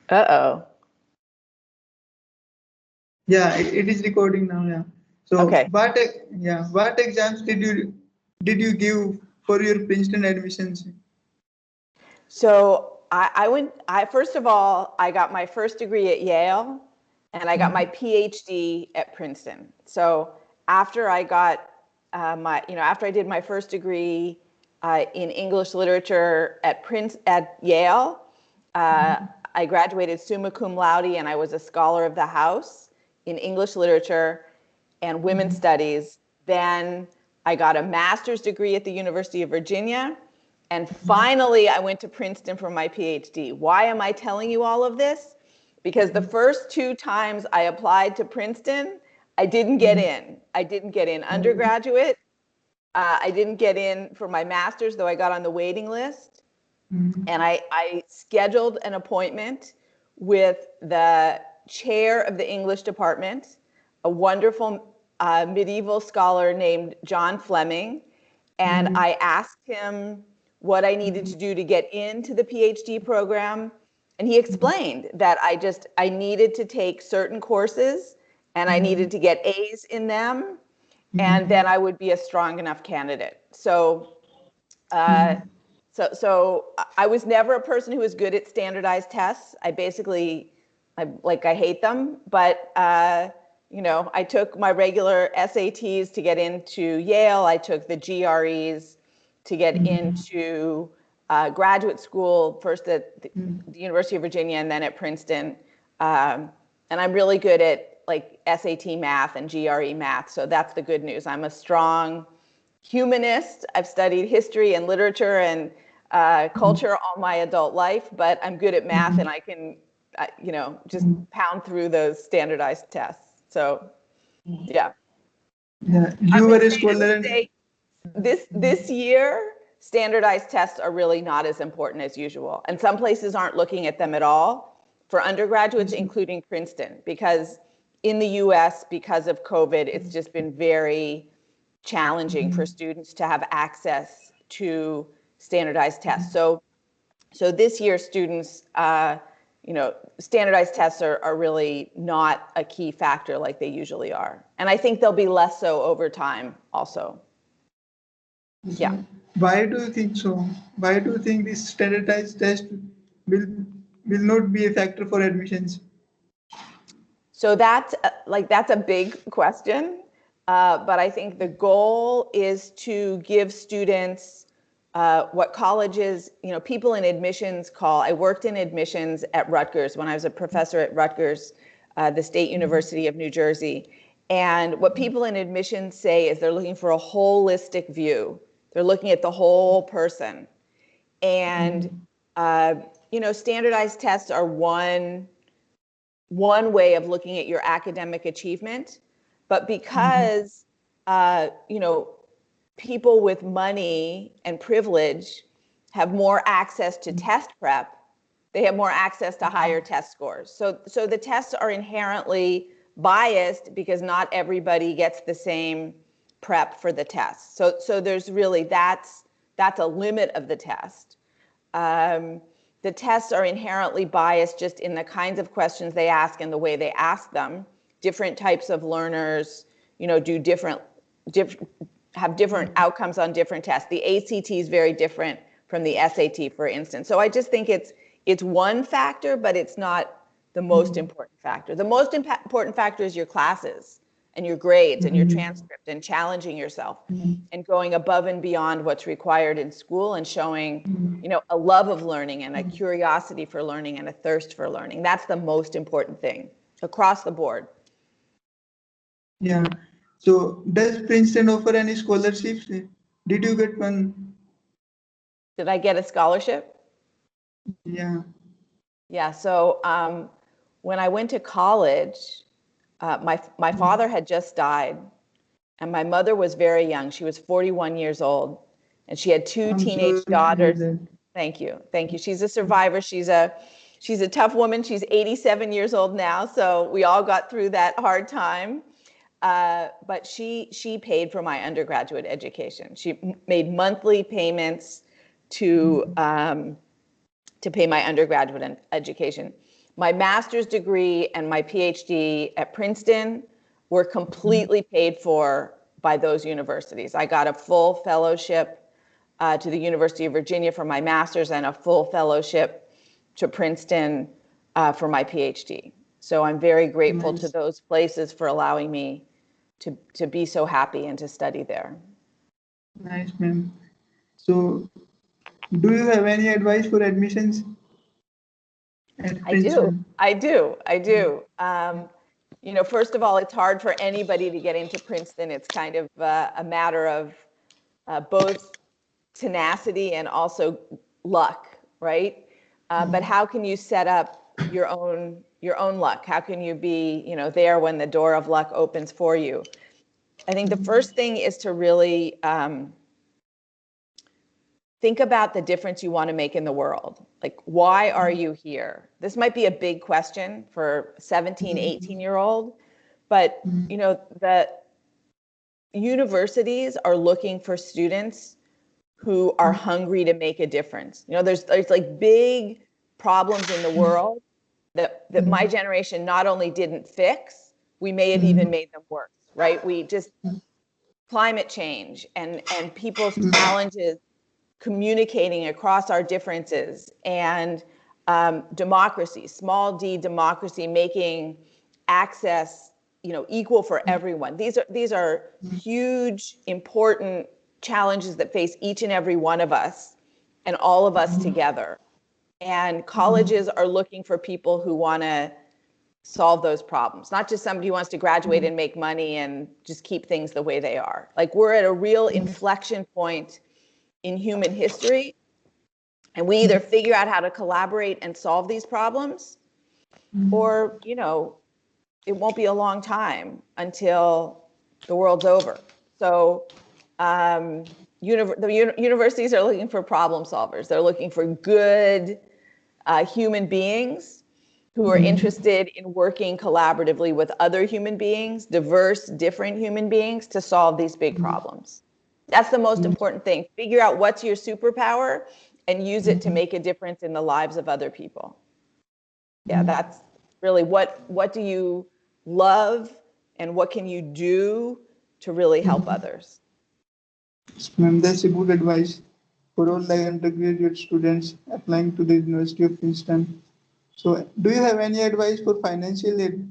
Uh-oh. Yeah, it is recording now. Yeah. So Okay. what exams did you give for your Princeton admissions? So I first of all, I got my first degree at Yale and I got my PhD at Princeton. So after I got after I did my first degree in English literature at Yale, uh, I graduated summa cum laude and I was a scholar of the house in English literature and women's studies. Then I got a master's degree at the University of Virginia. And finally, I went to Princeton for my PhD. Why am I telling you all of this? Because the first two times I applied to Princeton, I didn't get in. I didn't get in undergraduate. I didn't get in for my master's, though I got on the waiting list. And I scheduled an appointment with the chair of the English department, a wonderful medieval scholar named John Fleming. And I asked him what I needed to do to get into the PhD program. And he explained that I needed to take certain courses and I needed to get A's in them, and then I would be a strong enough candidate. Uh, so I was never a person who was good at standardized tests. I hate them, but I took my regular SATs to get into Yale. I took the GREs to get into graduate school, first at the University of Virginia and then at Princeton. And I'm really good at like SAT math and GRE math. So that's the good news. I'm a strong humanist. I've studied history and literature and culture all my adult life, but I'm good at math and I can, just pound through those standardized tests. So, yeah. Yeah, I you will were a say, scholar. this year, standardized tests are really not as important as usual, and some places aren't looking at them at all for undergraduates, including Princeton, because in the U.S., because of COVID, it's just been very challenging for students to have access to standardized tests. So this year, students, standardized tests are really not a key factor like they usually are. And I think they'll be less so over time also. Yeah. Why do you think so? Why do you think this standardized test will will not be a factor for admissions? So that's a big question. But I think the goal is to give students what colleges, people in admissions call. I worked in admissions at Rutgers when I was a professor at Rutgers, the State University of New Jersey. And what people in admissions say is they're looking for a holistic view. They're looking at the whole person. And, standardized tests are one way of looking at your academic achievement. But because, people with money and privilege have more access to test prep, they have more access to higher test scores. So the tests are inherently biased because not everybody gets the same prep for the test. So there's really, that's a limit of the test. The tests are inherently biased just in the kinds of questions they ask and the way they ask them. Different types of learners, do have different outcomes on different tests. The ACT is very different from the SAT, for instance. So I just think it's one factor, but it's not the most important factor. The most important factor is your classes and your grades and your transcript and challenging yourself and going above and beyond what's required in school and showing, a love of learning and a curiosity for learning and a thirst for learning. That's the most important thing across the board. Yeah. So does Princeton offer any scholarships? Did you get one? Did I get a scholarship? Yeah. Yeah, so when I went to college, my father had just died, and my mother was very young. She was 41 years old, and she had two I'm teenage sorry to hear daughters. that. Thank you, thank you. She's a survivor. She's a tough woman. She's 87 years old now, so we all got through that hard time. But she paid for my undergraduate education. She made monthly payments to pay my undergraduate education. my master's degree and my PhD at Princeton were completely paid for by those universities. I got a full fellowship to the University of Virginia for my master's and a full fellowship to Princeton for my PhD. So I'm very grateful to those places for allowing me to be so happy and to study there. Nice, ma'am. So, do you have any advice for admissions at Princeton? I do. You know, first of all, it's hard for anybody to get into Princeton. It's kind of a matter of both tenacity and also luck, right? But how can you set up your own luck? How can you be, you know, there when the door of luck opens for you? I think the first thing is to really think about the difference you want to make in the world. Like, why are you here? This might be a big question for 17, 18-year-old, but you know, the universities are looking for students who are hungry to make a difference. You know, there's like big problems in the world that my generation not only didn't fix, we may have even made them worse, right? We just, climate change and people's challenges communicating across our differences, and democracy, small d democracy, making access, you know, equal for everyone. These are huge, important challenges that face each and every one of us and all of us together. And colleges are looking for people who want to solve those problems, not just somebody who wants to graduate and make money and just keep things the way they are. Like, we're at a real inflection point in human history, and we either figure out how to collaborate and solve these problems, or, you know, it won't be a long time until the world's over. So universities are looking for problem solvers. They're looking for good human beings who are interested in working collaboratively with other human beings, diverse, different human beings, to solve these big problems. That's the most important thing. Figure out what's your superpower and use it to make a difference in the lives of other people. Yeah, that's really what do you love and what can you do to really help others? Yes, ma'am, that's a good advice for all the undergraduate students applying to the University of Princeton. So, do you have any advice for financial aid?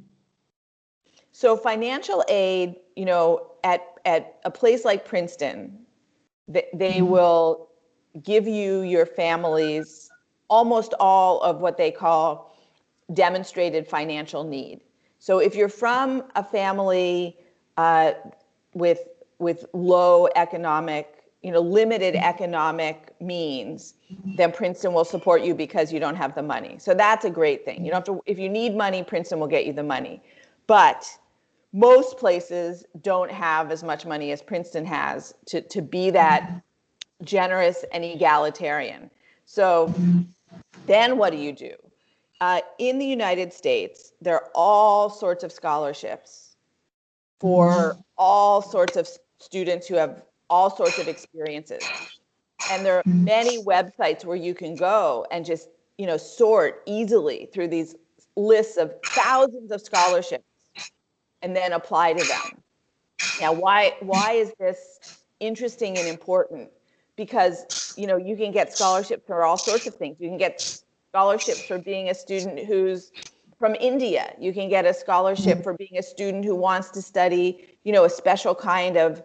So financial aid, you know, at a place like Princeton, they will give you, your families, almost all of what they call demonstrated financial need. So if you're from a family with low economic, you know, limited economic means, then Princeton will support you because you don't have the money. So that's a great thing. You don't have to, if you need money, Princeton will get you the money. But most places don't have as much money as Princeton has to be that generous and egalitarian. So then what do you do? In the United States, there are all sorts of scholarships for all sorts of students who have all sorts of experiences. And there are many websites where you can go and just, you know, sort easily through these lists of thousands of scholarships and then apply to them. Now, why is this interesting and important? Because, you know, you can get scholarships for all sorts of things. You can get scholarships for being a student who's from India. You can get a scholarship for being a student who wants to study, you know, a special kind of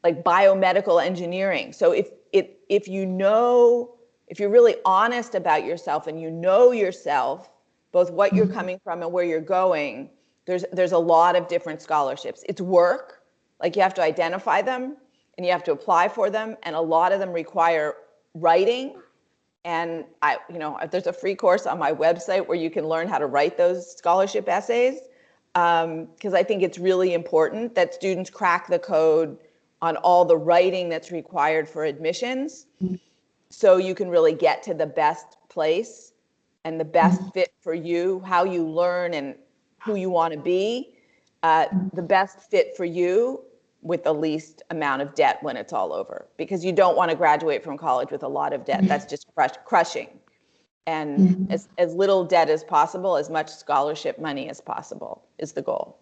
like biomedical engineering. So if you know, if you're really honest about yourself and you know yourself, both what you're coming from and where you're going, there's a lot of different scholarships. It's work, like you have to identify them and you have to apply for them, and a lot of them require writing. And there's a free course on my website where you can learn how to write those scholarship essays, because I think it's really important that students crack the code on all the writing that's required for admissions, so you can really get to the best place and the best fit for you, how you learn and who you want to be, the best fit for you with the least amount of debt when it's all over, because you don't want to graduate from college with a lot of debt. That's just crushing. and as little debt as possible, as much scholarship money as possible is the goal.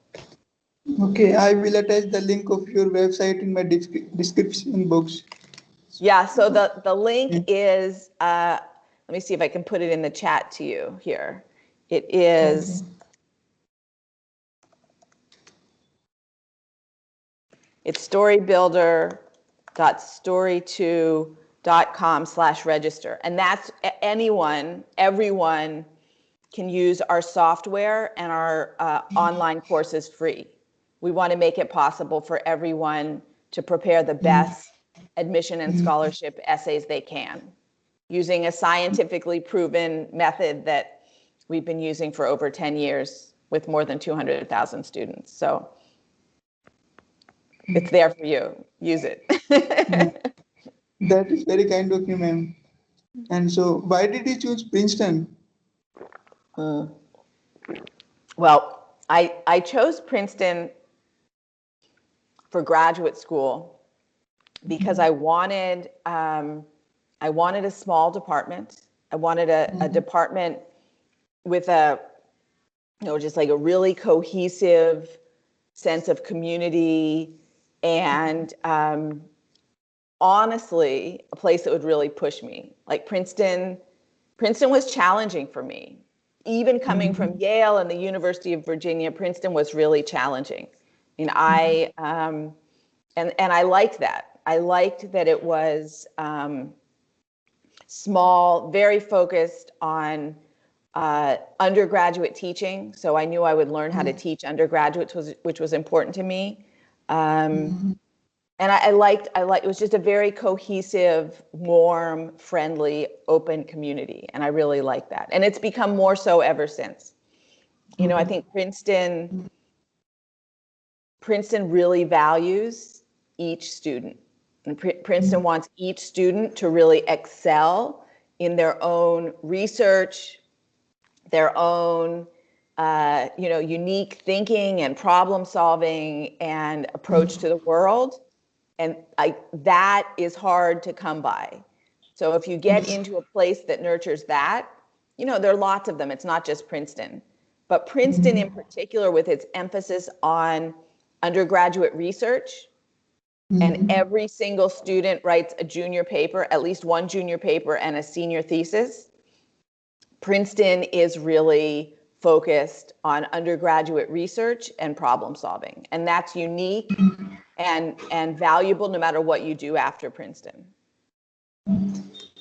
Okay, I will attach the link of your website in my description box. Yeah, so the link Okay. is, let me see if I can put it in the chat to you here. It is, it's storybuilder.story2.com/register. And that's anyone, everyone can use our software and our online courses free. We want to make it possible for everyone to prepare the best admission and scholarship essays they can, using a scientifically proven method that we've been using for over 10 years with more than 200,000 students. So it's there for you. Use it. Yeah, that is very kind of you, ma'am. And so, why did you choose Princeton? Well, I chose Princeton for graduate school because I wanted a small department. I wanted a department with just like a really cohesive sense of community and honestly, a place that would really push me. Like Princeton was challenging for me. Even coming from Yale and the University of Virginia, Princeton was really challenging. I mean, and I liked that. I liked that it was small, very focused on undergraduate teaching. So I knew I would learn how to teach undergraduates, which was important to me. And I liked, it was just a very cohesive, warm, friendly, open community. And I really liked that. And it's become more so ever since. You know, I think Princeton really values each student. And Princeton wants each student to really excel in their own research, their own unique thinking and problem solving and approach to the world. And that is hard to come by. So if you get into a place that nurtures that, there are lots of them. It's not just Princeton. But Princeton in particular, with its emphasis on undergraduate research, and every single student writes a junior paper, at least one junior paper and a senior thesis. Princeton is really focused on undergraduate research and problem solving. And that's unique and valuable no matter what you do after Princeton.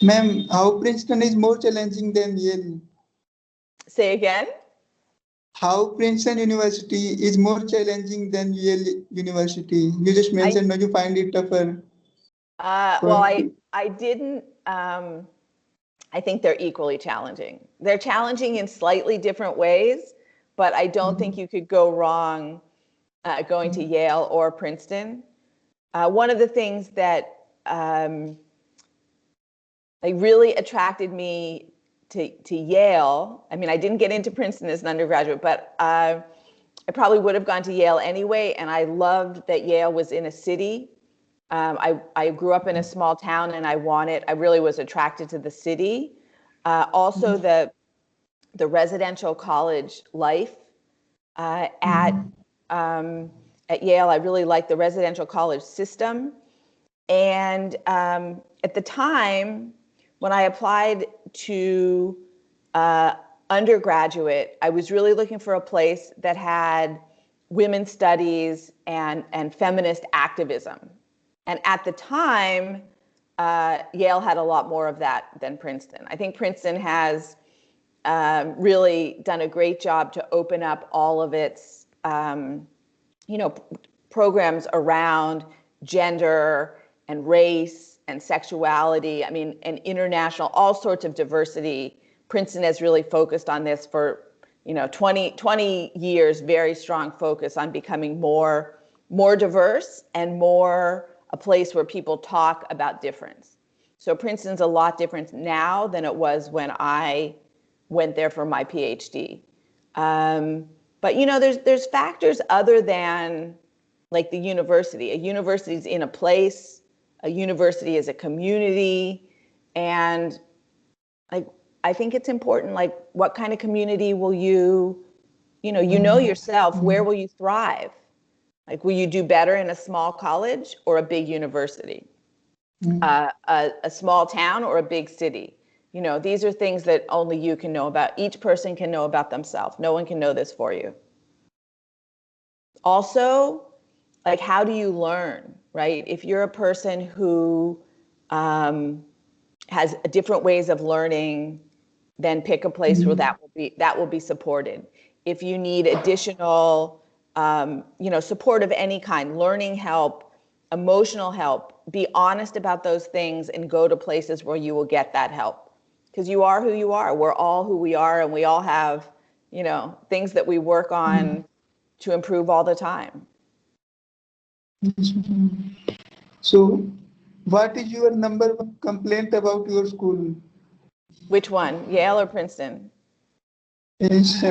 Ma'am, how Princeton is more challenging than Yale? Say again? How Princeton University is more challenging than Yale University? You just mentioned no, you find it tougher. Well, I didn't. I think they're equally challenging. They're challenging in slightly different ways, but I don't think you could go wrong going to Yale or Princeton. One of the things that really attracted me to Yale, I mean, I didn't get into Princeton as an undergraduate, but I probably would have gone to Yale anyway, and I loved that Yale was in a city. I grew up in a small town, and I really was attracted to the city. Also, the residential college life at Yale, I really liked the residential college system. And at the time, when I applied to undergraduate, I was really looking for a place that had women's studies and feminist activism. And at the time, Yale had a lot more of that than Princeton. I think Princeton has really done a great job to open up all of its, programs around gender and race and sexuality. I mean, and international, all sorts of diversity. Princeton has really focused on this for 20 years, very strong focus on becoming more diverse and more a place where people talk about difference. So Princeton's a lot different now than it was when I went there for my PhD. But there's factors other than like the university. A university is in a place, a university is a community, and like I think it's important, like, what kind of community will you know yourself, where will you thrive? Like, will you do better in a small college or a big university? A small town or a big city? You know, these are things that only you can know about. Each person can know about themselves. No one can know this for you. Also, like, how do you learn, right? If you're a person who has different ways of learning, then pick a place where that will be supported. If you need additional, support of any kind, learning help, emotional help, be honest about those things and go to places where you will get that help. Because you are who you are. We're all who we are, and we all have, things that we work on to improve all the time. Yes, ma'am. So, what is your number one complaint about your school? Which one, Yale or Princeton? Yes,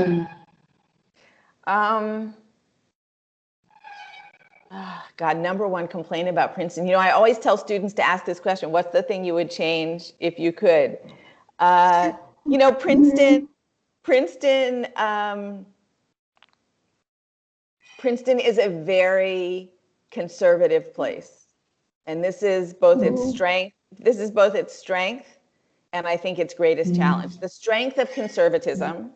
God, number one complaint about Princeton. You know, I always tell students to ask this question: what's the thing you would change if you could? Princeton, Princeton is a very conservative place, and this is both its strength. This is both its strength, and I think its greatest challenge. The strength of conservatism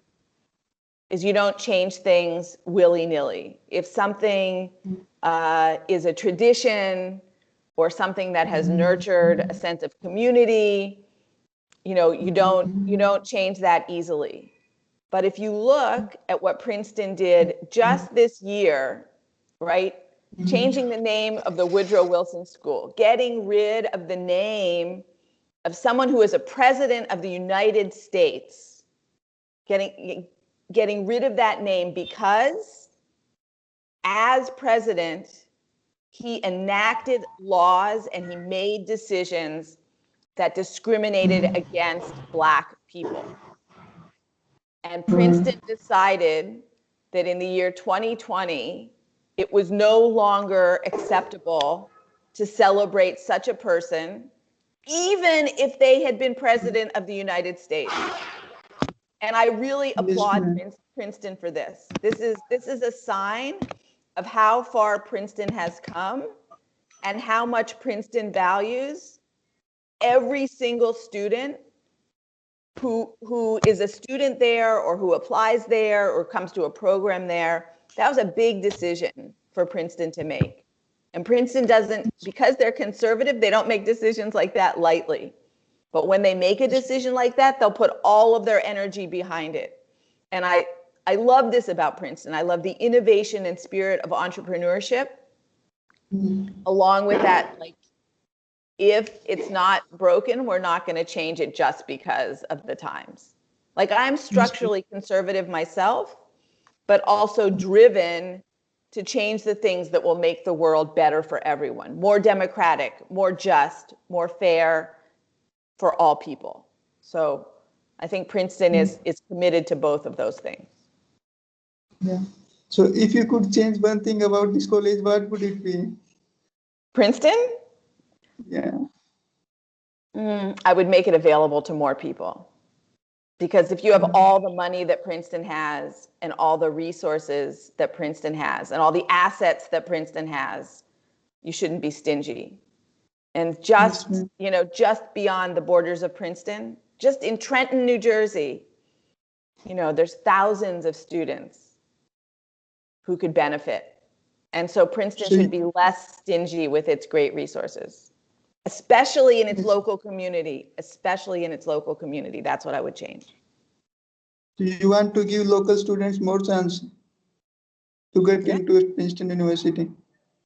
is you don't change things willy-nilly. If something is a tradition or something that has nurtured a sense of community, you don't change that easily. But if you look at what Princeton did just this year, right? Changing the name of the Woodrow Wilson School, getting rid of the name of someone who is a president of the United States, getting rid of that name because as president, he enacted laws and he made decisions that discriminated against Black people. And Princeton decided that in the year 2020, it was no longer acceptable to celebrate such a person, even if they had been president of the United States. And I really applaud Princeton for this. This is a sign of how far Princeton has come and how much Princeton values every single student who is a student there or who applies there or comes to a program there. That was a big decision for Princeton to make. And Princeton doesn't, because they're conservative, they don't make decisions like that lightly. But when they make a decision like that, they'll put all of their energy behind it. And I love this about Princeton. I love the innovation and spirit of entrepreneurship. Along with that, like, if it's not broken, we're not going to change it just because of the times. Like, I'm structurally conservative myself, but also driven to change the things that will make the world better for everyone, more democratic, more just, more fair for all people. So I think Princeton is committed to both of those things. Yeah. So if you could change one thing about this college, what would it be? Princeton? Yeah. I would make it available to more people. Because if you have all the money that Princeton has and all the resources that Princeton has and all the assets that Princeton has, you shouldn't be stingy. And just beyond the borders of Princeton, just in Trenton, New Jersey, there's thousands of students who could benefit. And so Princeton should be less stingy with its great resources, especially in its local community, That's what I would change. Do you want to give local students more chance to get into Princeton University?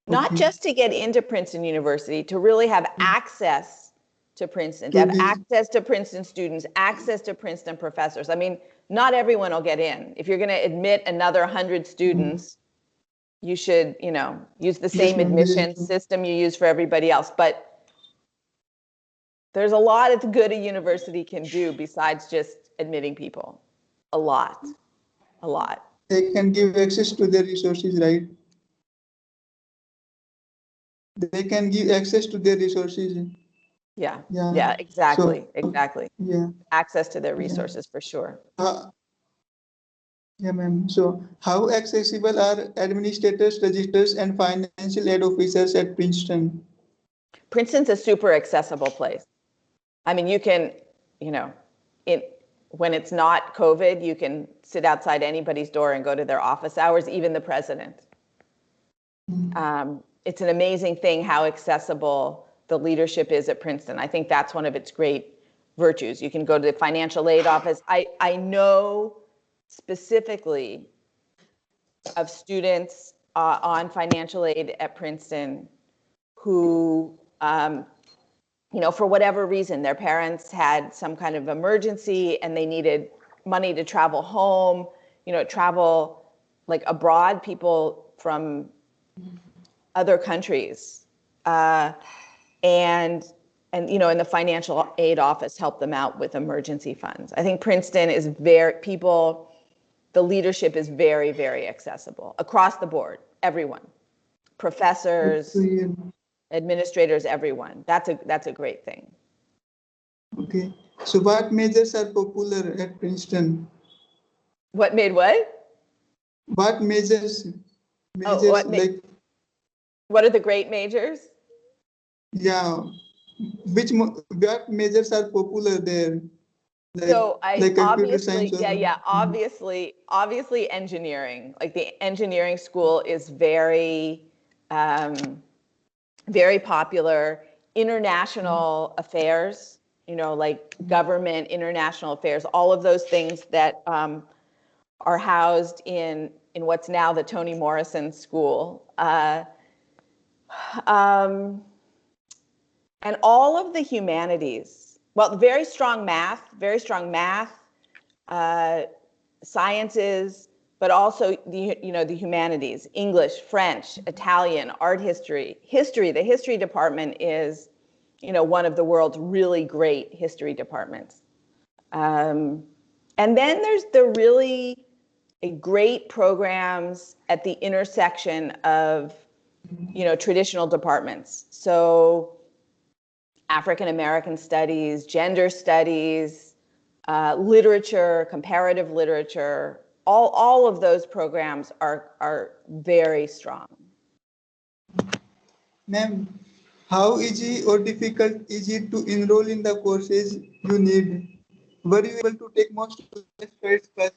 Not just to get into Princeton University, to really have access to Princeton, to have access to Princeton students, access to Princeton professors. I mean, not everyone will get in. If you're going to admit another 100 students, you should, use the same admission system you use for everybody else. But there's a lot that's good a university can do besides just admitting people. A lot. They can give access to their resources, right? They can give access to their resources. Yeah, Yeah. yeah, So exactly. yeah, Access to their yeah. resources for sure. Yeah, ma'am. So how accessible are administrators, registers, and financial aid officers at Princeton? Princeton's a super accessible place. I mean, you can, you know, when it's not COVID, you can sit outside anybody's door and go to their office hours, even the president. It's an amazing thing how accessible the leadership is at Princeton. I think that's one of its great virtues. You can go to the financial aid office. I know specifically of students on financial aid at Princeton who, for whatever reason, their parents had some kind of emergency and they needed money to travel home, travel like abroad, people from other countries. And and the financial aid office helped them out with emergency funds. I think Princeton is the leadership is very, very accessible across the board, everyone, professors, Okay. administrators, everyone. That's a great thing. Okay. So what majors are popular at Princeton? What made what? What majors? Oh, Majors like what are the great majors? yeah. What majors are popular there? So Like computer science obviously, or yeah, obviously engineering. Like the engineering school is very, very popular. International affairs, like government, international affairs, all of those things that are housed in what's now the Toni Morrison School. Um, and all of the humanities. Well, very strong math, sciences, but also the humanities, English, French, Italian, art history. The history department is, one of the world's really great history departments. And then there's the really great programs at the intersection of, traditional departments. So African American studies, gender studies, literature, comparative literature, all of those programs are very strong. ma'am, how easy or difficult is it to enroll in the courses you need? Were you able to take most of the classes?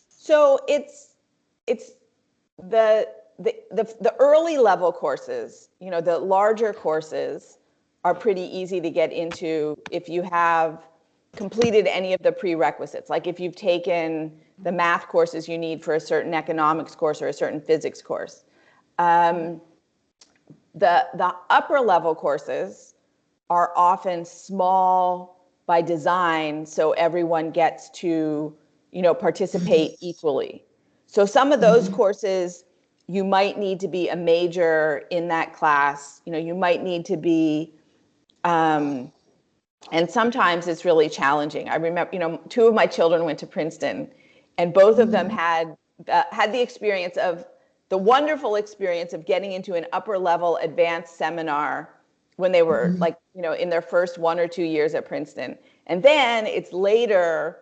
So it's the early level courses, the larger courses are pretty easy to get into if you have completed any of the prerequisites. Like if you've taken the math courses you need for a certain economics course or a certain physics course. The upper level courses are often small by design, so everyone gets to, participate equally. So some of those courses, you might need to be a major in that class. You might need to be, and sometimes it's really challenging. I remember, two of my children went to Princeton, and both of them had the experience of the wonderful experience of getting into an upper level advanced seminar when they were like, in their first 1 or 2 years at Princeton. And then it's later,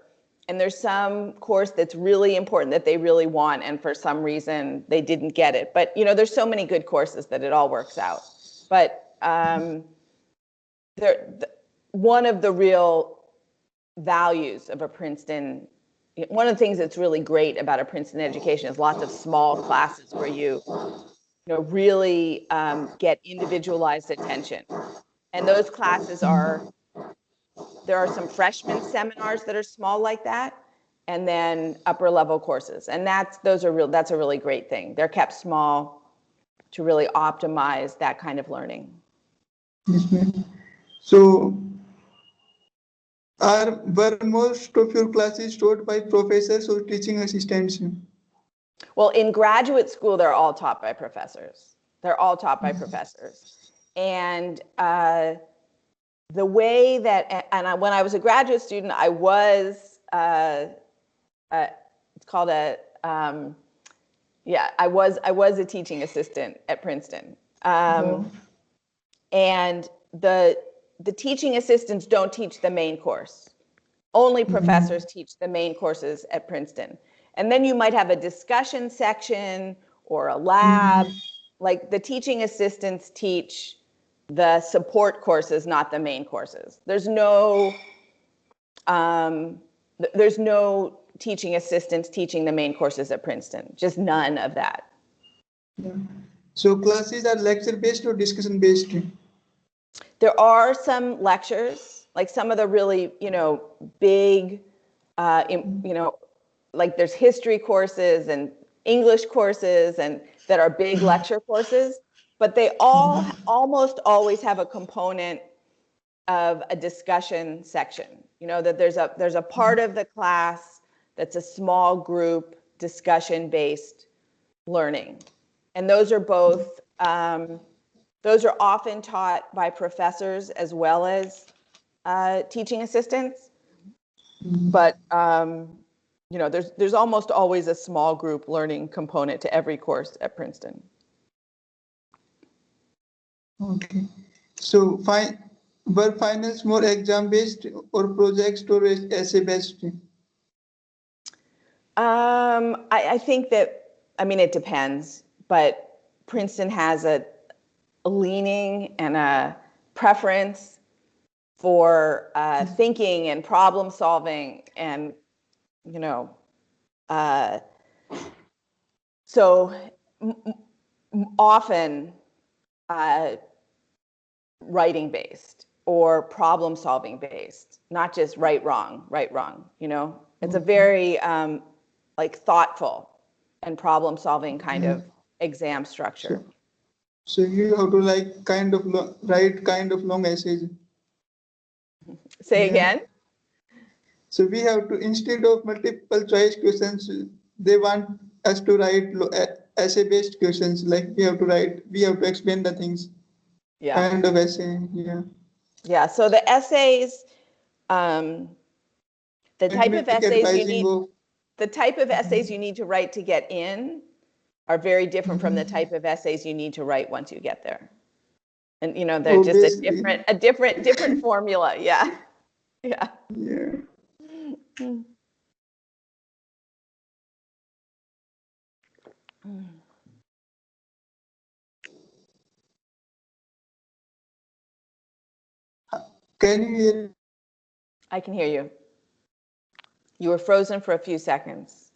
and there's some course that's really important that they really want, and for some reason they didn't get it. But, there's so many good courses that it all works out. But one of the real values of a Princeton, one of the things that's really great about a Princeton education is lots of small classes where you really get individualized attention. And those classes there are some freshman seminars that are small like that, and then upper level courses. And that's a really great thing. They're kept small to really optimize that kind of learning. Yes, ma'am. So, were most of your classes taught by professors or teaching assistants? Well, in graduate school, they're all taught by professors. And the way that, when I was a graduate student, I was, it's called I was a teaching assistant at Princeton. And the teaching assistants don't teach the main course. Only professors teach the main courses at Princeton. And then you might have a discussion section or a lab. Like the teaching assistants teach the support courses, not the main courses. There's no teaching assistants teaching the main courses at Princeton, just none of that. Yeah. So classes are lecture based or discussion based? There are some lectures, like some of the really, big, like there's history courses and English courses and that are big lecture courses, but they all almost always have a component of a discussion section. That there's a part of the class that's a small group discussion based learning. And those are both, those are often taught by professors as well as teaching assistants. But, there's almost always a small group learning component to every course at Princeton. Okay. So were finals more exam based or projects or essay based? I think that, it depends, but Princeton has a leaning and a preference for thinking and problem solving and, so often writing based or problem solving based, not just right, wrong. It's a very thoughtful and problem solving kind of exam structure. So you have to write kind of long essays. Say again? So we have to, instead of multiple choice questions, they want us to write essay based questions. Like we have to explain the things. Yeah. Kind of essay, yeah. Yeah, so the essays, the type of essays you need to write to get in are very different from the type of essays you need to write once you get there. And they're just a different formula. Yeah. Yeah. Yeah. Can you hear? I can hear you. You were frozen for a few seconds,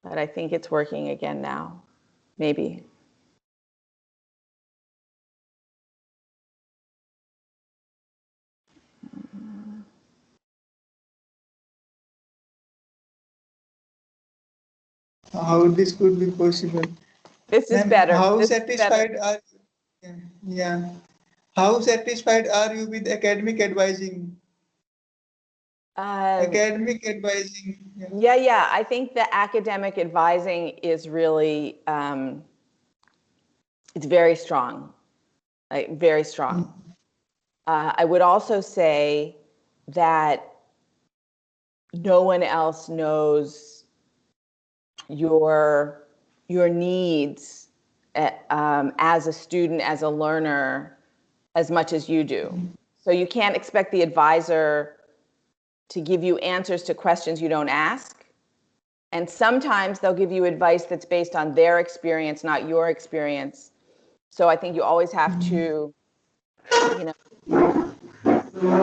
but I think it's working again now. Maybe. How this could be possible? This is better. How satisfied are you? Yeah. How satisfied are you with academic advising? Academic advising. Yeah. I think the academic advising is really, it's very strong, very strong. I would also say that no one else knows your needs as a student, as a learner, as much as you do. So you can't expect the advisor to give you answers to questions you don't ask. And sometimes they'll give you advice that's based on their experience, not your experience. So I think you always have to,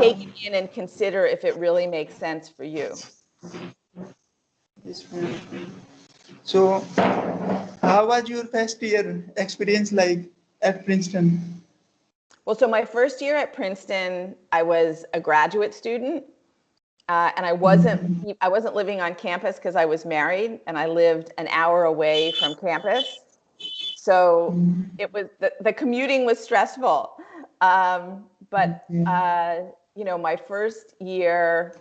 take it in and consider if it really makes sense for you. So, how was your first year experience like at Princeton? Well, so my first year at Princeton, I was a graduate student, and I wasn't living on campus because I was married, and I lived an hour away from campus. So it was the commuting was stressful, but my first year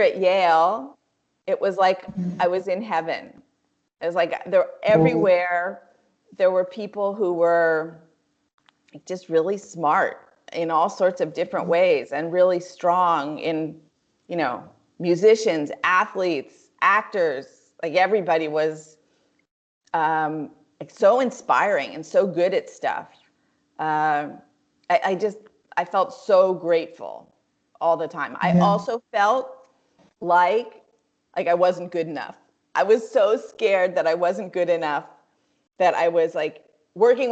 at Yale, it was like I was in heaven. It was like everywhere there were people who were just really smart in all sorts of different ways and really strong in, musicians, athletes, actors. Like everybody was so inspiring and so good at stuff. I felt so grateful all the time. I Yeah. also felt like I wasn't good enough. I was so scared that I wasn't good enough that I was like working,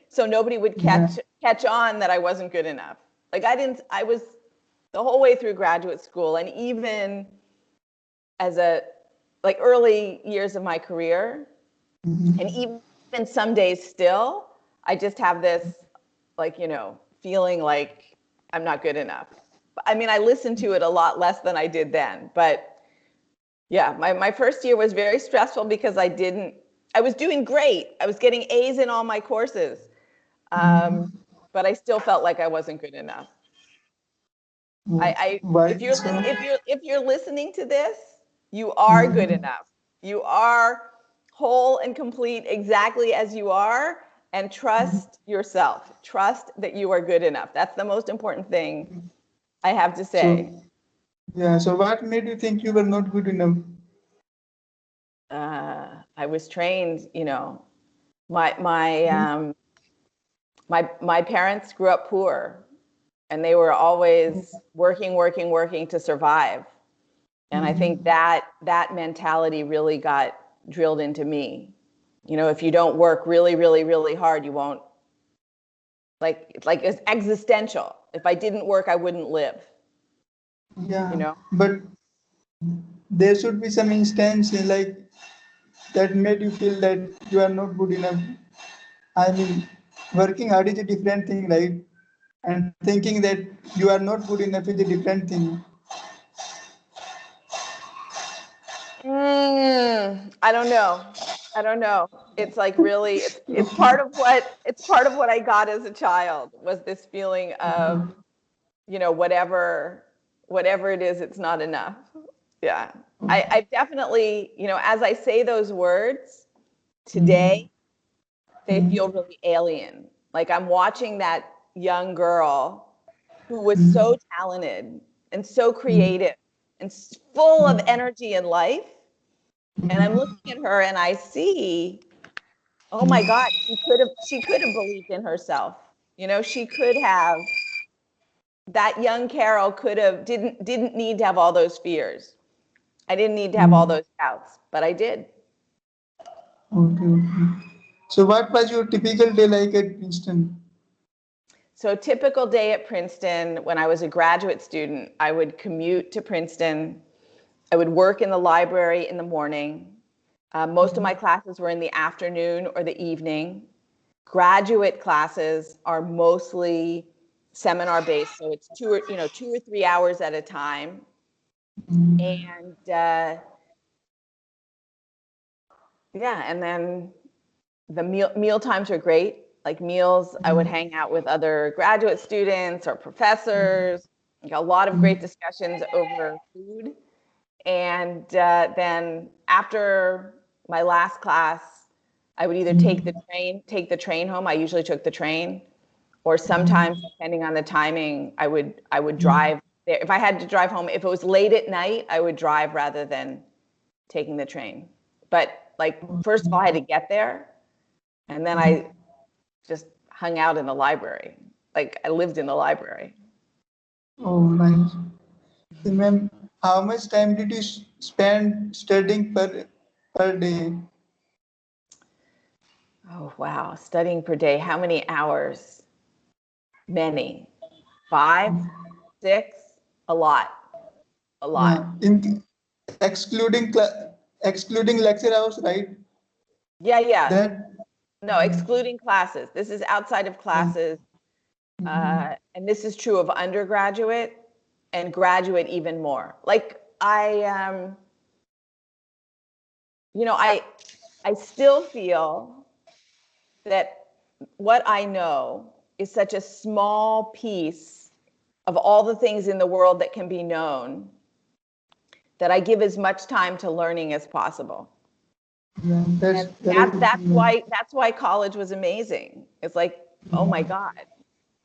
so nobody would Yeah. catch on that I wasn't good enough. I was the whole way through graduate school and even as early years of my career, and Mhm. even some days still, I just have this feeling like I'm not good enough. I mean, I listen to it a lot less than I did then, but yeah, my first year was very stressful because I was doing great. I was getting A's in all my courses. Um, but I still felt like I wasn't good enough. Why If you're, so? if you're listening to this, you are good Mhm. enough. You are whole and complete exactly as you are, and trust yourself. Trust that you are good enough. That's the most important thing I have to say. So, yeah, so what made you think you were not good enough? I was trained, my my um, my parents grew up poor, and they were always working to survive. And I think Mhm. that mentality really got drilled into me. If you don't work really hard, you won't, it's existential. If I didn't work, I wouldn't live, you Yeah, know? but there should be some instance like that made you feel that you are not good enough. I mean, working hard is a different thing, right? And thinking that you are not good enough is a different thing. I don't know. I don't know. It's like really, it's part of what I got as a child was this feeling of, whatever it is, it's not enough. Yeah. I definitely, as I say those words today, Mhm. they feel really alien. Like I'm watching that young girl who was so talented and so creative and full of energy and life. And I'm looking at her and I see, oh my God, she could have believed in herself. She could have, that young Carol could have, didn't need to have all those fears. I didn't need to have all Mhm. those doubts, but I did. Okay, okay. So, what was your typical day like at Princeton? So a typical day at Princeton, when I was a graduate student, I would commute to Princeton. I would work in the library in the morning. Most of my classes were in the afternoon or the evening. Graduate classes are mostly seminar based, so it's 2 or 3 hours at a time. And yeah, and then the meal times are great. Like meals, I would hang out with other graduate students or professors. A lot of great discussions over food. And then after my last class, I would either take the train home. I usually took the train, or sometimes, depending on the timing, I would drive there. If I had to drive home, if it was late at night, I would drive rather than taking the train. But first of all, I had to get there, and then I just hung out in the library. I lived in the library. Oh, nice. So, ma'am, how much time did you spend studying per day? Oh, wow. Studying per day. How many hours? Many. 5, 6? A lot. A lot. In excluding lecture hours, right? Yeah, yeah. That. No, excluding classes. This is outside of classes. And this is true of undergraduate and graduate even more. I still feel that what I know is such a small piece of all the things in the world that can be known that I give as much time to learning as possible. Yeah, that's And very good to know. that's why college was amazing. It's like, oh my God,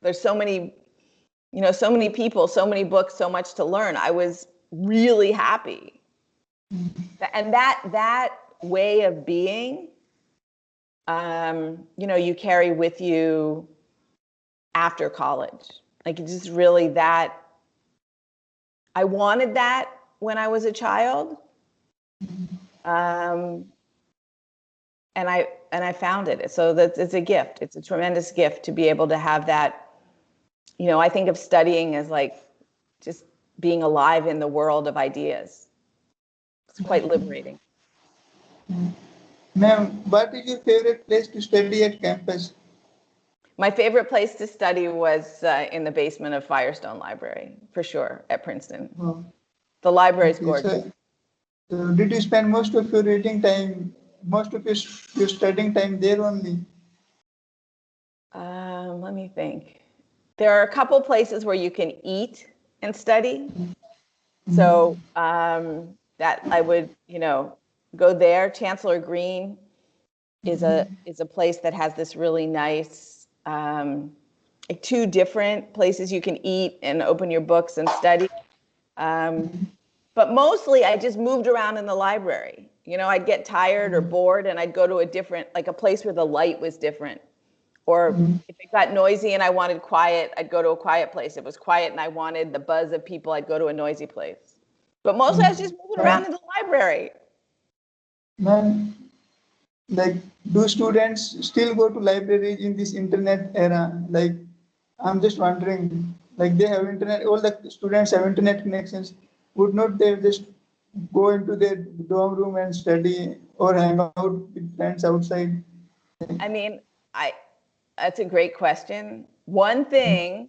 there's so many people, so many books, so much to learn. I was really happy. And that way of being, you carry with you after college. Like it's just really that I wanted that when I was a child. And I found it. So that it's a gift. It's a tremendous gift to be able to have that. You know, I think of studying as like just being alive in the world of ideas. It's quite liberating. Ma'am, what is your favorite place to study at campus? My favorite place to study was in the basement of Firestone Library, for sure, at Princeton. Oh, The library is okay. gorgeous. So did you spend most of your reading time, most of your studying time there only? Let me think. There are a couple places where you can eat and study. So that I would, you know, go there. Chancellor Green is a place that has this really nice, like two different places you can eat and open your books and study. But mostly I just moved around in the library. You know, I'd get tired or bored and I'd go to a different, like a place where the light was different. Or if it got noisy and I wanted quiet, I'd go to a quiet place. If it was quiet and I wanted the buzz of people, I'd go to a noisy place. But mostly I was just moving around in the library. Ma'am, like, do students still go to libraries in this internet era? Like, I'm just wondering, like they have internet, all the students have internet connections. Would not they just go into their dorm room and study or hang out with friends outside? I mean, that's a great question. One thing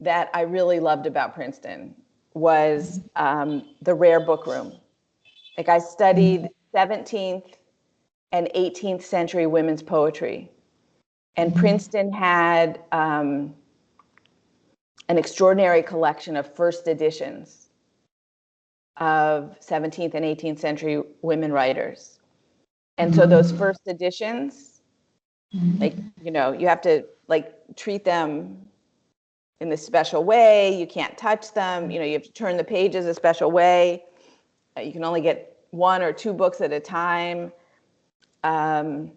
that I really loved about Princeton was the rare book room. Like I studied 17th and 18th century women's poetry. And Princeton had an extraordinary collection of first editions of 17th and 18th century women writers. And so those first editions, like, you know, you have to like treat them in this special way. You can't touch them. You know, you have to turn the pages a special way. You can only get one or two books at a time. That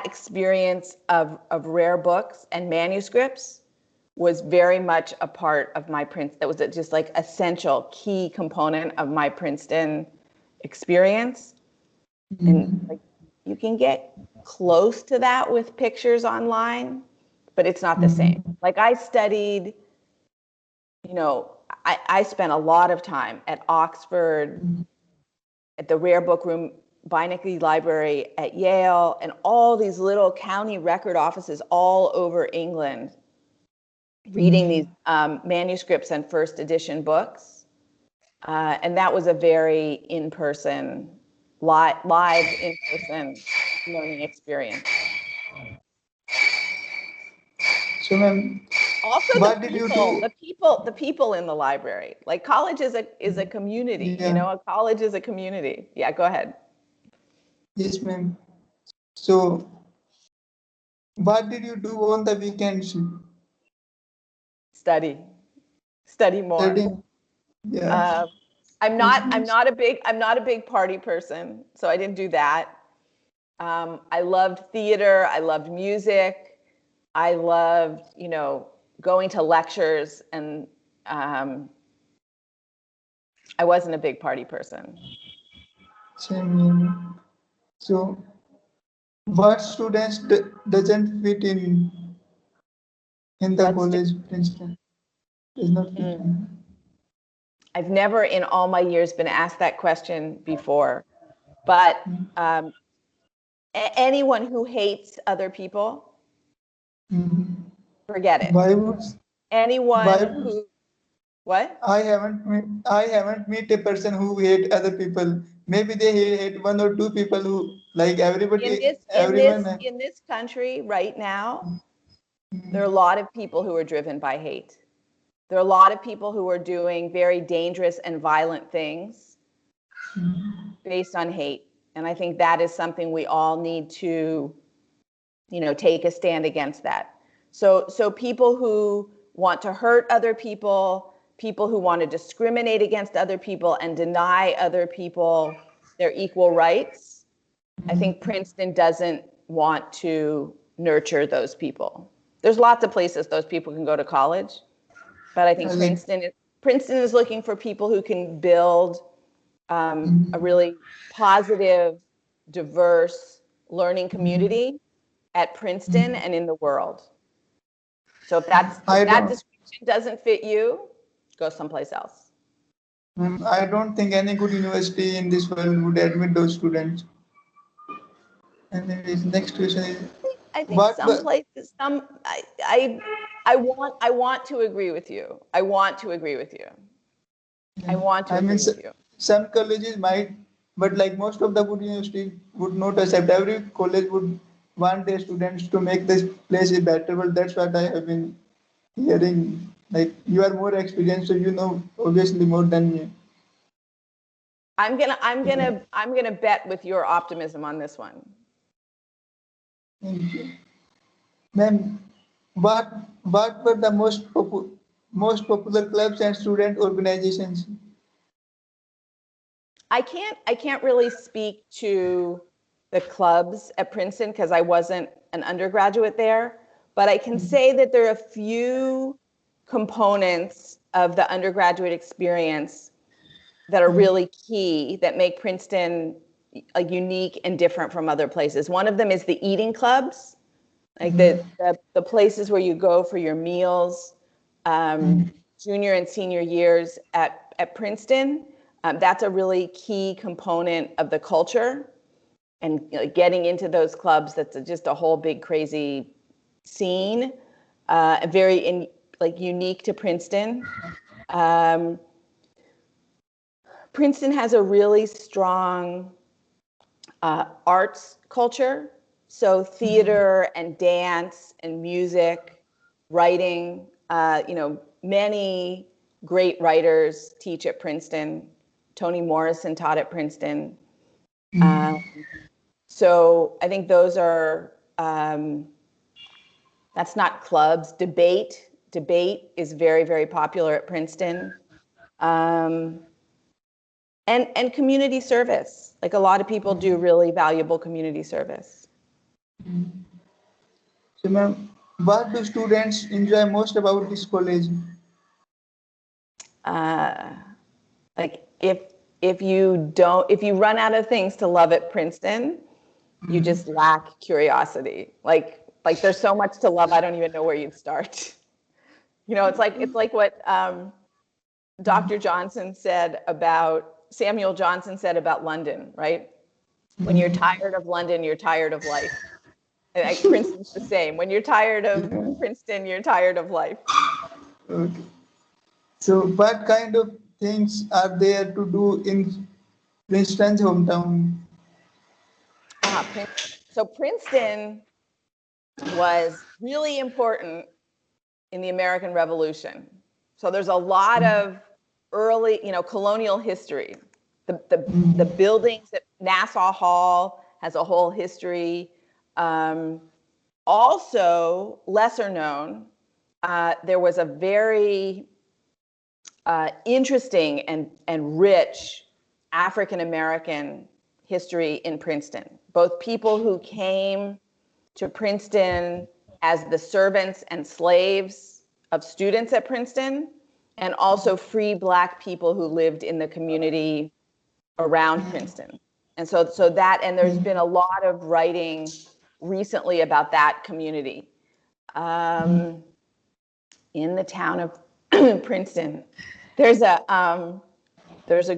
experience of rare books and manuscripts was very much a part of my that was just like essential key component of my Princeton experience. And like you can get close to that with pictures online, but it's not the same. Like I studied, you know, I spent a lot of time at Oxford, at the Rare Book Room, Beinecke Library at Yale, and all these little county record offices all over England, reading these manuscripts and first edition books. And that was a very in-person, live in-person learning experience. So, ma'am, Also, what did you do? the people in the library. Like college is a community. Yeah. You know, a college is a community. Yeah, go ahead. Yes, ma'am. So, what did you do on the weekends? Study more. Studying? Yeah. I'm not a big party person, so I didn't do that. I loved theater. I loved music. I loved, you know, going to lectures, and I wasn't a big party person. Same here. So, what students doesn't fit in the college, Princeton? Does not fit in. I've never in all my years been asked that question before, but anyone who hates other people, forget it. Why would Anyone who, what? I haven't met a person who hate other people. Maybe they hate one or two people who like everybody. In this country right now, there are a lot of people who are driven by hate. There are a lot of people who are doing very dangerous and violent things based on hate. And I think that is something we all need to, you know, take a stand against that. So people who want to hurt other people, people who want to discriminate against other people and deny other people their equal rights, I think Princeton doesn't want to nurture those people. There's lots of places those people can go to college, but I think Like, Princeton is looking for people who can build a really positive, diverse learning community at Princeton and in the world. So if I that don't, description doesn't fit you, go someplace else. I don't think any good university in this world would admit those students. Anyways, next question is, I think what some were, places, I want to agree with you. I want to agree with you. I want to I mean, agree with you. some colleges might, but like most of the good universities would not accept. Every college would want their students to make this place better. But that's what I have been hearing. Like you are more experienced, so you know obviously more than me. I'm gonna bet with your optimism on this one. Thank you. Ma'am, what what were the most popular clubs and student organizations? I can't really speak to the clubs at Princeton because I wasn't an undergraduate there, but I can say that there are a few components of the undergraduate experience that are really key that make Princeton like unique and different from other places. One of them is the eating clubs, like the places where you go for your meals, junior and senior years at Princeton. That's a really key component of the culture, and getting into those clubs. That's just a whole big crazy scene, like unique to Princeton. Um, Princeton has a really strong arts culture. So theater and dance and music, writing, many great writers teach at Princeton. Toni Morrison taught at Princeton. So I think those are, that's not clubs. Debate is very, very popular at Princeton. And community service. Like a lot of people do really valuable community service. So, ma'am, what do students enjoy most about this college? Like if you run out of things to love at Princeton, you just lack curiosity. Like there's so much to love, I don't even know where you'd start. It's like what Samuel Johnson said about London, right? When you're tired of London, you're tired of life. And like Princeton's the same. When you're tired of Princeton, you're tired of life. Okay. So, what kind of things are there to do in Princeton's hometown? So Princeton was really important in the American Revolution. So there's a lot of early, colonial history. The buildings at Nassau Hall has a whole history. Also, lesser known, there was a very interesting and rich African American history in Princeton. Both people who came to Princeton as the servants and slaves of students at Princeton, and also free Black people who lived in the community around Princeton. And and there's been a lot of writing recently about that community. In the town of Princeton, there's a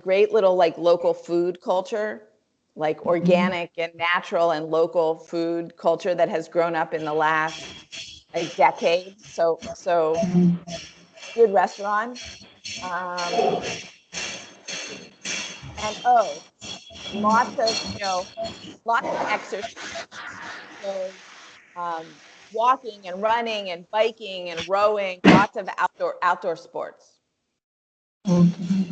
great little like local food culture, like organic and natural and local food culture that has grown up in the last like decade. So good restaurants. And lots of exercise. So walking and running and biking and rowing, lots of outdoor sports. Okay.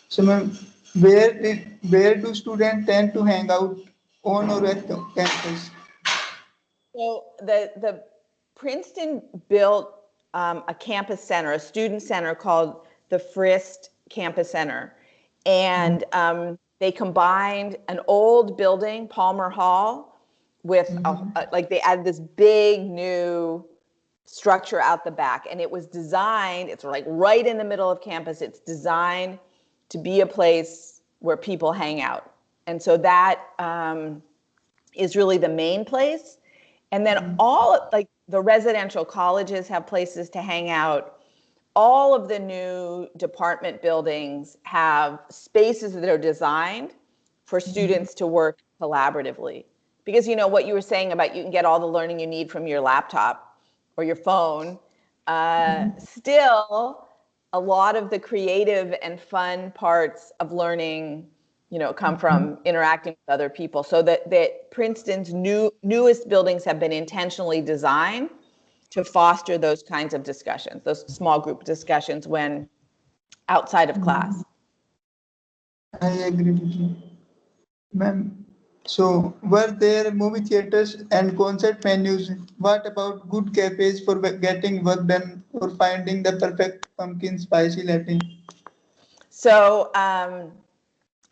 So, ma'am, where do students tend to hang out on or at campus? So the Princeton built a campus center, a student center called the Frist Campus Center, and they combined an old building, Palmer Hall, with like they added this big new structure out the back. And it was designed, it's like right in the middle of campus. It's designed to be a place where people hang out. And so that is really the main place. And then all like the residential colleges have places to hang out. All of the new department buildings have spaces that are designed for students to work collaboratively. Because you know what you were saying about you can get all the learning you need from your laptop or your phone. Still, a lot of the creative and fun parts of learning, you know, come from interacting with other people. So that Princeton's newest buildings have been intentionally designed to foster those kinds of discussions, those small group discussions when outside of class. I agree with you. Ma'am, so were there movie theaters and concert venues? What about good cafes for getting work done or finding the perfect pumpkin spicy latte? So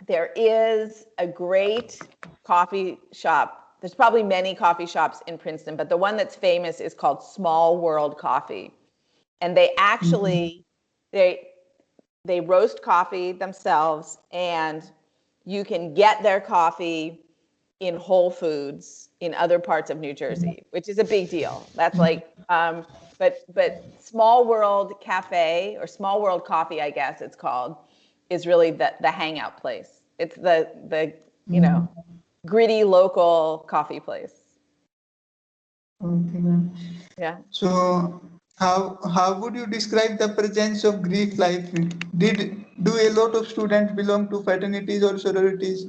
there is a great coffee shop. There's probably many coffee shops in Princeton, but the one that's famous is called Small World Coffee. And they actually, they roast coffee themselves, and you can get their coffee in Whole Foods in other parts of New Jersey, which is a big deal. That's like, but Small World Cafe or Small World Coffee, I guess it's called, is really the hangout place. It's the you know, gritty local coffee place. Okay, ma'am. Yeah. So how would you describe the presence of Greek life? Do a lot of students belong to fraternities or sororities?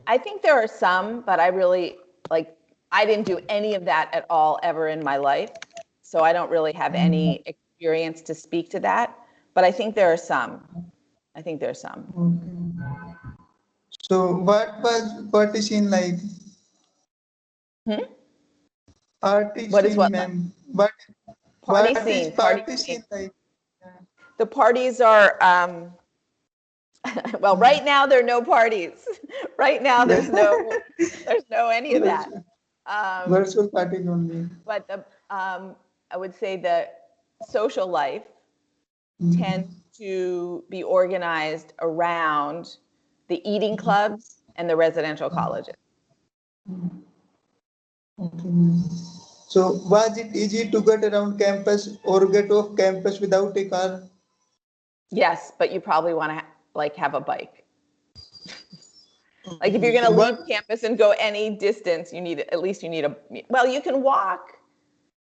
I think there are some, but I really like, I didn't do any of that at all ever in my life. So I don't really have any experience to speak to that, but I think there are some. I think there's some. Okay. So what was party scene like? Party What is scene, what? ma'am. Party What is scene, party party scene. scene like? The parties are, well, right now there are no parties. Right now there's no any of that. Virtual parties only. But I would say the social life tends to be organized around the eating clubs and the residential colleges. Okay. So was it easy to get around campus or get off campus without a car? Yes, but you probably want to like have a bike. Like if you're Okay. going So to leave what? campus and go any distance, you need at least you need a, well, you can walk.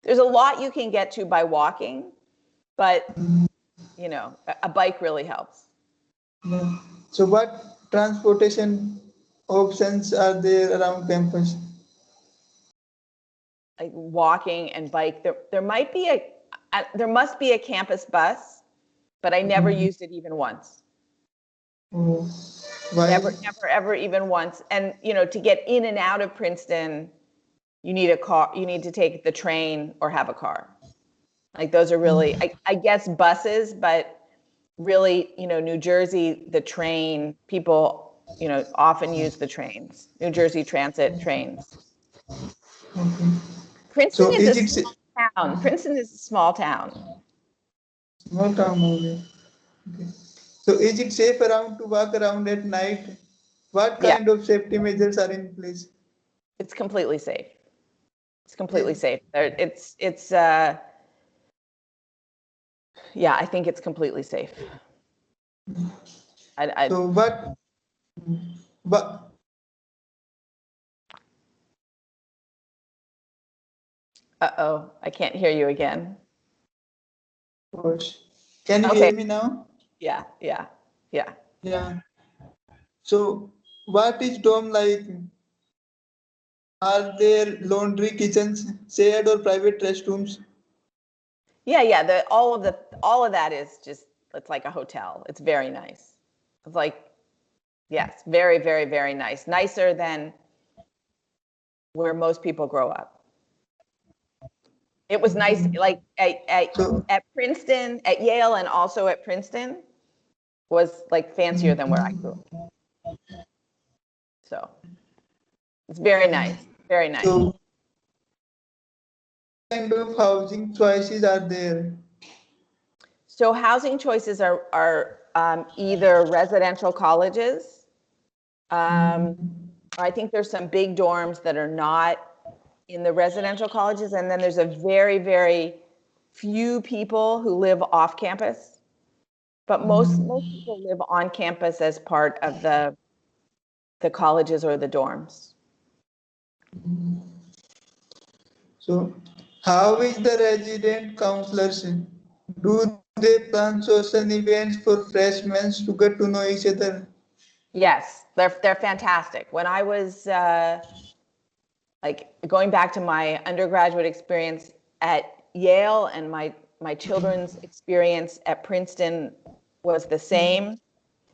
There's a lot you can get to by walking, but you know, a bike really helps. Yeah. So what transportation options are there around campus? Like walking and bike. There might be there must be a campus bus, but I never used it even once. Oh, why? Never, ever even once. And you know, to get in and out of Princeton, you need a car. You need to take the train or have a car. Like those are really, I guess, buses, but really, you know, New Jersey, the train, people, you know, often use the trains, New Jersey Transit trains. Okay. Princeton So is a is it small town. Princeton is a small town. small town only? Okay. So is it safe around to walk around at night? What Yeah, kind of safety measures are in place? it's completely safe. It's completely Yeah. safe. Yeah, I think it's completely safe. So what Uh-oh, I can't hear you again. gosh. Can you Okay, hear me now? yeah. Yeah. So what is dome like? Are there laundry kitchens, shared or private restrooms? Yeah, all of that is just, it's like a hotel. It's very nice. It's like, yes, very, very, very nice. Nicer than where most people grow up. It was nice, like So at Princeton, at Yale, and also at Princeton was like fancier than where I grew up. So it's very nice, very nice. so kind of housing choices are there? So housing choices are either residential colleges. I think there's some big dorms that are not in the residential colleges, and then there's a very, very few people who live off campus. But most people live on campus as part of the colleges or the dorms. So, how is the resident counselors? Do they plan social events for freshmen to get to know each other? Yes, they're fantastic. When I was like going back to my undergraduate experience at Yale and my children's experience at Princeton was the same.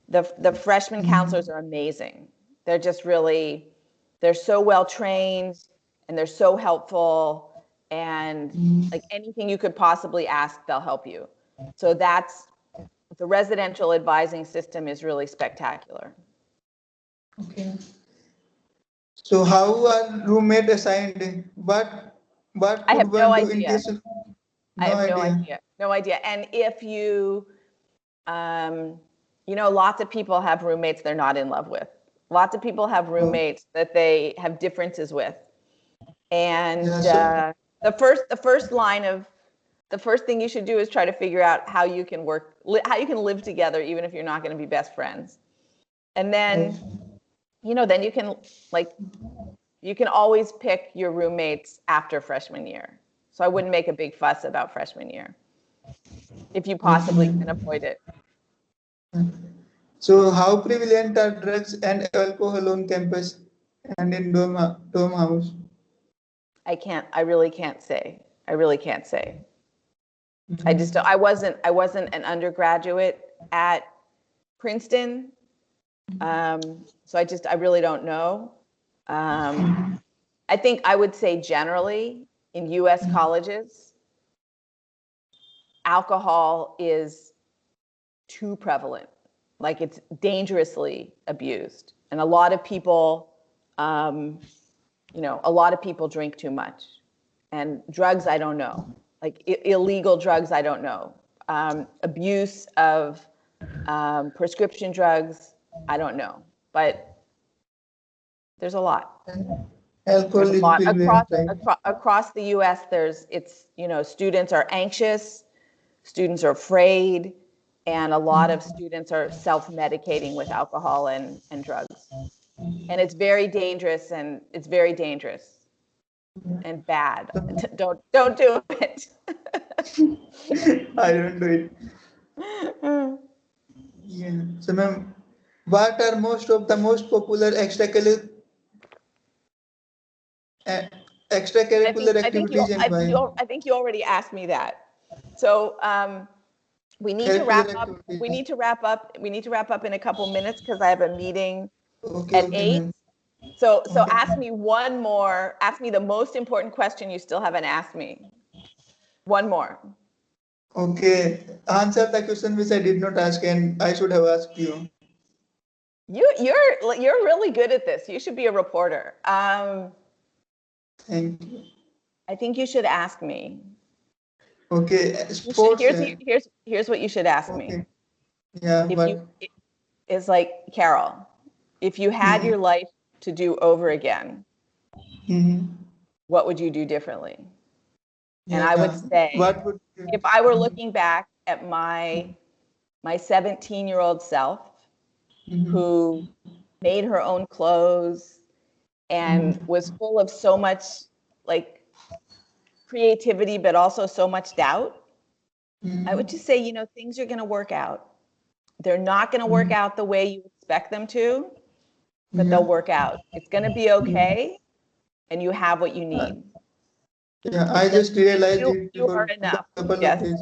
The freshman counselors are amazing. They're just really, they're so well trained and they're so helpful, and like anything you could possibly ask, they'll help you. So that's, the residential advising system is really spectacular. Okay. So, how are roommate assigned? What I could have no one do in idea. case of I no have no idea? idea. No idea. And if you, you know, lots of people have roommates they're not in love with. Lots of people have roommates that they have differences with. And Yeah, the first line of, the first thing you should do is try to figure out how you can work, how you can live together, even if you're not going to be best friends. And then, you know, then you can, like, you can always pick your roommates after freshman year. So I wouldn't make a big fuss about freshman year if you possibly can avoid it. So, how prevalent are drugs and alcohol on campus and in dorm house? I really can't say. I really can't say. I wasn't an undergraduate at Princeton. So I really don't know. I think I would say generally in US colleges, alcohol is too prevalent. Like it's dangerously abused. And a lot of people, you know, a lot of people drink too much. And drugs, I don't know. Like illegal drugs, I don't know. Abuse of prescription drugs, I don't know. But there's a lot. There's Alcohol a is lot prevalent, right? across the U.S. It's, you know, students are anxious, students are afraid, and a lot of students are self-medicating with alcohol and drugs. And it's very dangerous, and it's very dangerous and bad. Don't do it. I don't do it. Yeah. So, ma'am, what are the most popular uh, extracurricular activities and why? I think you already asked me that. So we need to Curricular wrap up. We activities. need to wrap up. We need to wrap up in a couple minutes because I have a meeting Okay, at okay, 8. ma'am. So Okay. ask me one more. Ask me the most important question you still haven't asked me. One more. Okay. Answer the question which I did not ask and I should have asked you. You're really good at this. You should be a reporter. Thank you. I think you should ask me. Okay. You should, Sports. here's what you should ask me. Okay. Yeah, If you, but it's like, Carol, if you had your life to do over again, what would you do differently? And I would say, what would you if I were looking back at my 17-year-old self who made her own clothes and was full of so much like creativity, but also so much doubt, I would just say, you know, things are going to work out. They're not going to work out the way you expect them to, but they'll work out. It's going to be okay, and you have what you need. Yeah, I just realized it You are before a enough. couple of Yes. days.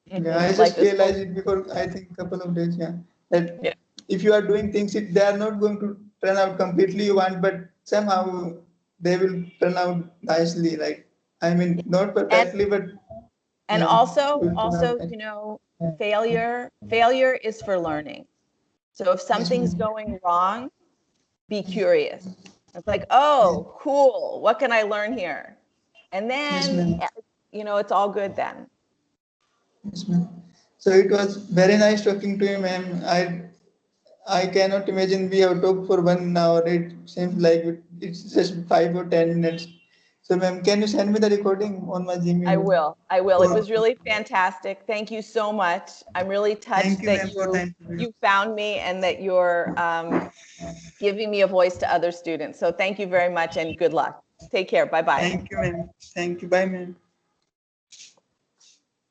Yeah, I Like just this whole, realized it before I think couple of days. Yeah, that yeah. if you are doing things, they are not going to turn out completely you want, but somehow they will turn out nicely. Like I mean, not And perfectly, but and yeah, also will turn out. you know, failure is for learning. So if Yes, something's ma'am. going wrong, be curious. It's like, oh, cool. What can I learn here? And Yes, then, ma'am. it's all good then. Yes, ma'am. So it was very nice talking to you, ma'am. I cannot imagine we have talked for 1 hour. It seems like it's just 5 or 10 minutes. So, ma'am, can you send me the recording on my I Gmail? will. I will. It Or was really fantastic. Thank you so much. I'm really thank touched you, that ma'am, for the you interview. you found me and that you're giving me a voice to other students. So thank you very much and good luck. Take care. Bye bye. Thank you, ma'am. Thank you. Bye, ma'am.